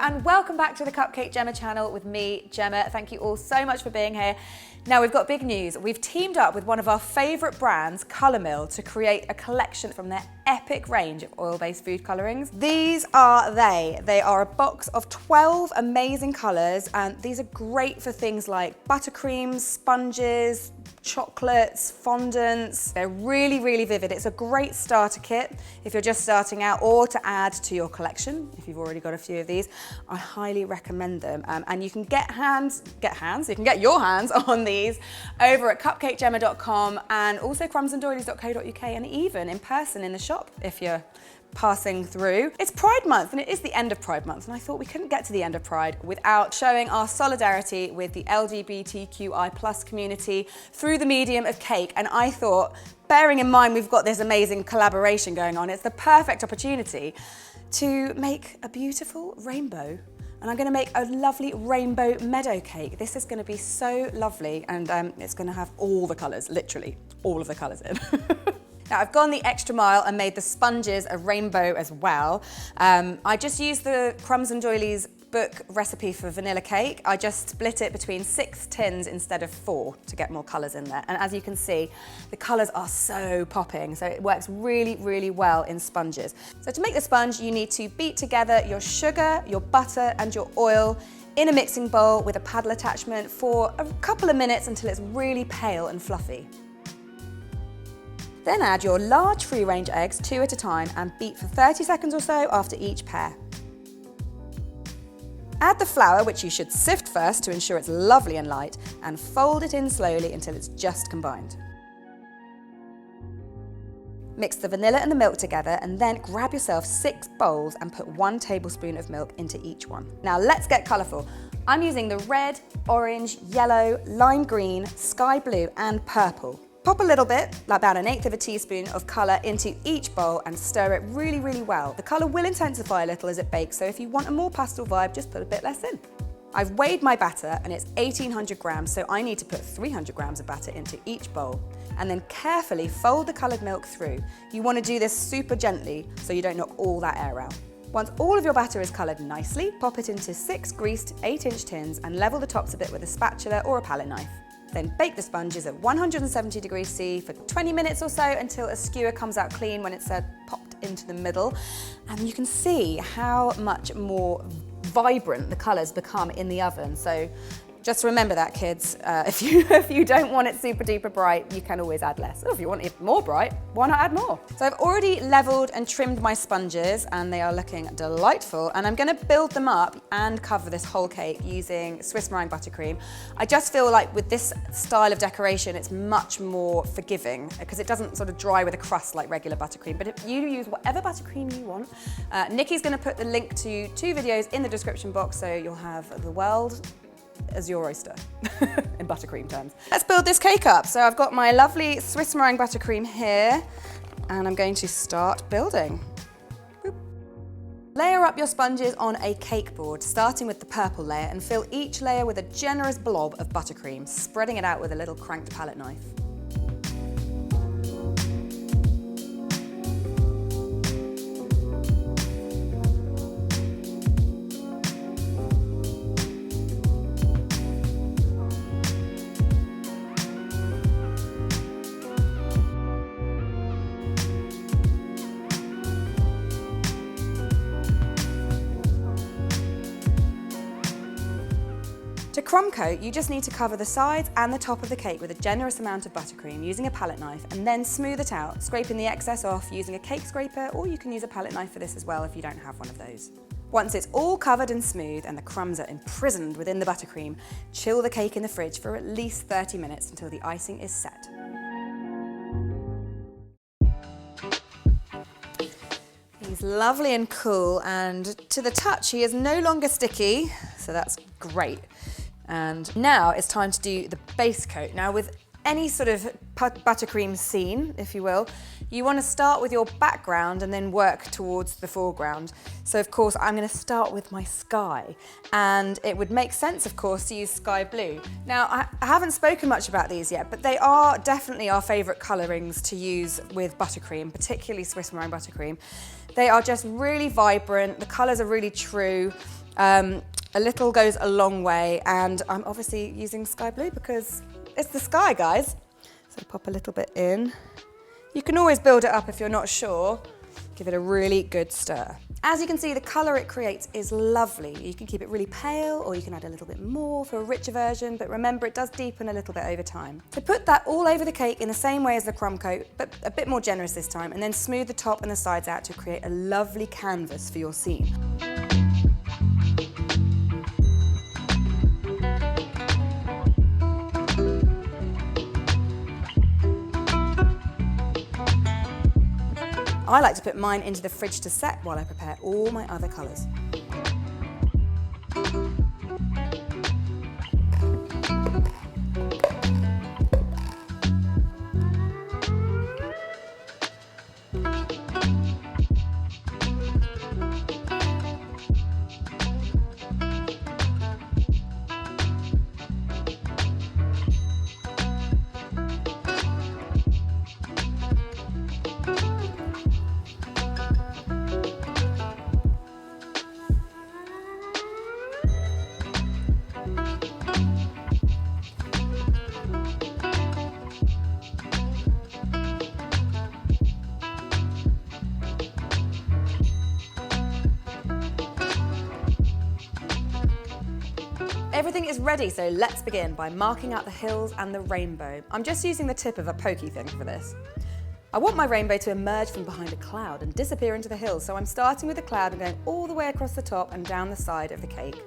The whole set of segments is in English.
and welcome back to the Cupcake Jemma channel with me, Gemma. Thank you all so much for being here. Now we've got big news. We've teamed up with one of our favourite brands, Colour Mill, to create a collection from their epic range of oil-based food colourings. These are they. They are a box of 12 amazing colours, and these are great for things like buttercreams, sponges, chocolates, fondants. They're really, really vivid. It's a great starter kit if you're just starting out, or to add to your collection if you've already got a few of these. I highly recommend them, and you can get your hands on these over at cupcakejemma.com and also crumbsanddoilies.co.uk, and even in person in the shop if you're passing through. It's Pride Month, and it is the end of Pride Month, and I thought we couldn't get to the end of Pride without showing our solidarity with the LGBTQI+ community through the medium of cake. And I thought, bearing in mind we've got this amazing collaboration going on, it's the perfect opportunity to make a beautiful rainbow. And I'm going to make a lovely rainbow meadow cake. This is going to be so lovely, and it's going to have all the colours, literally all of the colours in. Now I've gone the extra mile and made the sponges a rainbow as well. I just used the Crumbs and Doilies book recipe for vanilla cake. I just split it between 6 tins instead of 4 to get more colours in there. And as you can see, the colours are so popping, so it works really, really well in sponges. So to make the sponge, you need to beat together your sugar, your butter and your oil in a mixing bowl with a paddle attachment for a couple of minutes until it's really pale and fluffy. Then add your large free-range eggs 2 at a time and beat for 30 seconds or so after each pair. Add the flour, which you should sift first to ensure it's lovely and light, and fold it in slowly until it's just combined. Mix the vanilla and the milk together, and then grab yourself 6 bowls and put 1 tablespoon of milk into each one. Now let's get colourful. I'm using the red, orange, yellow, lime green, sky blue and purple. Pop a little bit, like about 1/8 of a teaspoon of colour into each bowl and stir it really, really well. The colour will intensify a little as it bakes, so if you want a more pastel vibe, just put a bit less in. I've weighed my batter and it's 1,800 grams, so I need to put 300 grams of batter into each bowl, and then carefully fold the coloured milk through. You want to do this super gently so you don't knock all that air out. Once all of your batter is coloured nicely, pop it into 6 greased 8-inch tins and level the tops a bit with a spatula or a palette knife. Then bake the sponges at 170 degrees C for 20 minutes or so until a skewer comes out clean when it's popped into the middle. And you can see how much more vibrant the colours become in the oven. So just remember that, kids. If you don't want it super duper bright, you can always add less. Or if you want it more bright, why not add more? So I've already leveled and trimmed my sponges, and they are looking delightful. And I'm going to build them up and cover this whole cake using Swiss meringue buttercream. I just feel like with this style of decoration, it's much more forgiving because it doesn't sort of dry with a crust like regular buttercream. But if you use whatever buttercream you want, Nikki's going to put the link to 2 videos in the description box, so you'll have the world as your oyster in buttercream terms. Let's build this cake up. So I've got my lovely Swiss meringue buttercream here, and I'm going to start building. Boop. Layer up your sponges on a cake board, starting with the purple layer, and fill each layer with a generous blob of buttercream, spreading it out with a little cranked palette knife. To crumb coat, you just need to cover the sides and the top of the cake with a generous amount of buttercream using a palette knife, and then smooth it out, scraping the excess off using a cake scraper, or you can use a palette knife for this as well if you don't have one of those. Once it's all covered and smooth and the crumbs are imprisoned within the buttercream, chill the cake in the fridge for at least 30 minutes until the icing is set. He's lovely and cool, and to the touch he is no longer sticky, so that's great. And now it's time to do the base coat. Now with any sort of buttercream scene, if you will, you want to start with your background and then work towards the foreground. So of course I'm going to start with my sky, and it would make sense of course to use sky blue. Now I haven't spoken much about these yet, but they are definitely our favourite colourings to use with buttercream, particularly Swiss meringue buttercream. They are just really vibrant, the colours are really true, A little goes a long way, and I'm obviously using sky blue because it's the sky, guys. So pop a little bit in. You can always build it up if you're not sure. Give it a really good stir. As you can see, the colour it creates is lovely. You can keep it really pale, or you can add a little bit more for a richer version, but remember it does deepen a little bit over time. So put that all over the cake in the same way as the crumb coat, but a bit more generous this time, and then smooth the top and the sides out to create a lovely canvas for your scene. I like to put mine into the fridge to set while I prepare all my other colours. Everything is ready, so let's begin by marking out the hills and the rainbow. I'm just using the tip of a pokey thing for this. I want my rainbow to emerge from behind a cloud and disappear into the hills, so I'm starting with the cloud and going all the way across the top and down the side of the cake.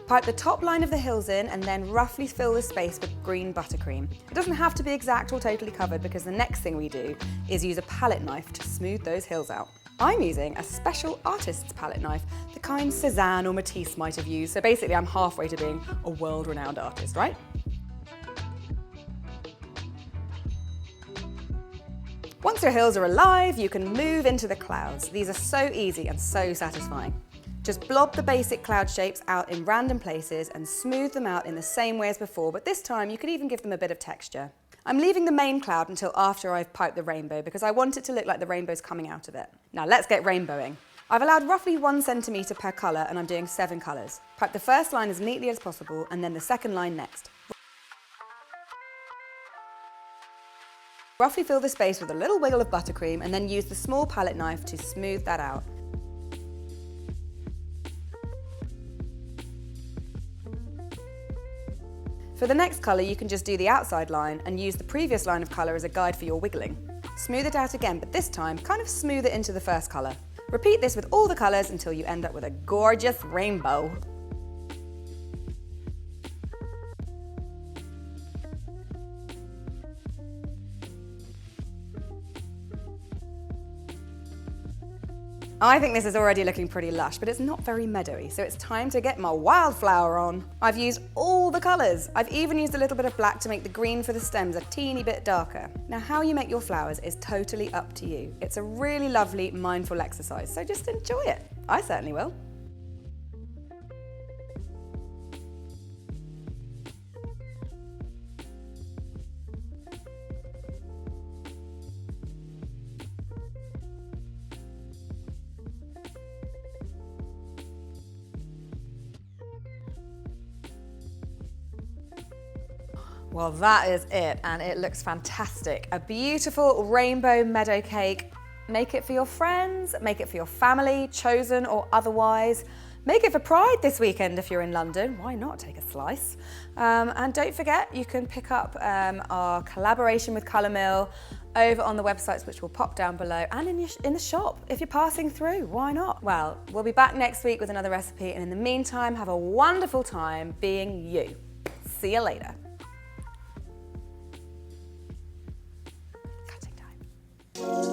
Pipe the top line of the hills in and then roughly fill the space with green buttercream. It doesn't have to be exact or totally covered, because the next thing we do is use a palette knife to smooth those hills out. I'm using a special artist's palette knife, the kind Cézanne or Matisse might have used, so basically I'm halfway to being a world-renowned artist, right? Once your hills are alive, you can move into the clouds. These are so easy and so satisfying. Just blob the basic cloud shapes out in random places and smooth them out in the same way as before, but this time you could even give them a bit of texture. I'm leaving the main cloud until after I've piped the rainbow because I want it to look like the rainbow's coming out of it. Now let's get rainbowing. I've allowed roughly 1 centimetre per colour and I'm doing 7 colours. Pipe the first line as neatly as possible and then the second line next. Roughly fill the space with a little wiggle of buttercream and then use the small palette knife to smooth that out. For the next colour, you can just do the outside line and use the previous line of colour as a guide for your wiggling. Smooth it out again, but this time, kind of smooth it into the first colour. Repeat this with all the colours until you end up with a gorgeous rainbow. I think this is already looking pretty lush, but it's not very meadowy, so it's time to get my wildflower on. I've used all the colours. I've even used a little bit of black to make the green for the stems a teeny bit darker. Now, how you make your flowers is totally up to you. It's a really lovely, mindful exercise, so just enjoy it. I certainly will. Well, that is it, and it looks fantastic. A beautiful rainbow meadow cake. Make it for your friends, make it for your family, chosen or otherwise. Make it for Pride this weekend if you're in London. Why not take a slice? And don't forget, you can pick up our collaboration with Colour Mill over on the websites, which will pop down below, and in the shop if you're passing through. Why not? Well, we'll be back next week with another recipe, and in the meantime, have a wonderful time being you. See you later. Cutting time.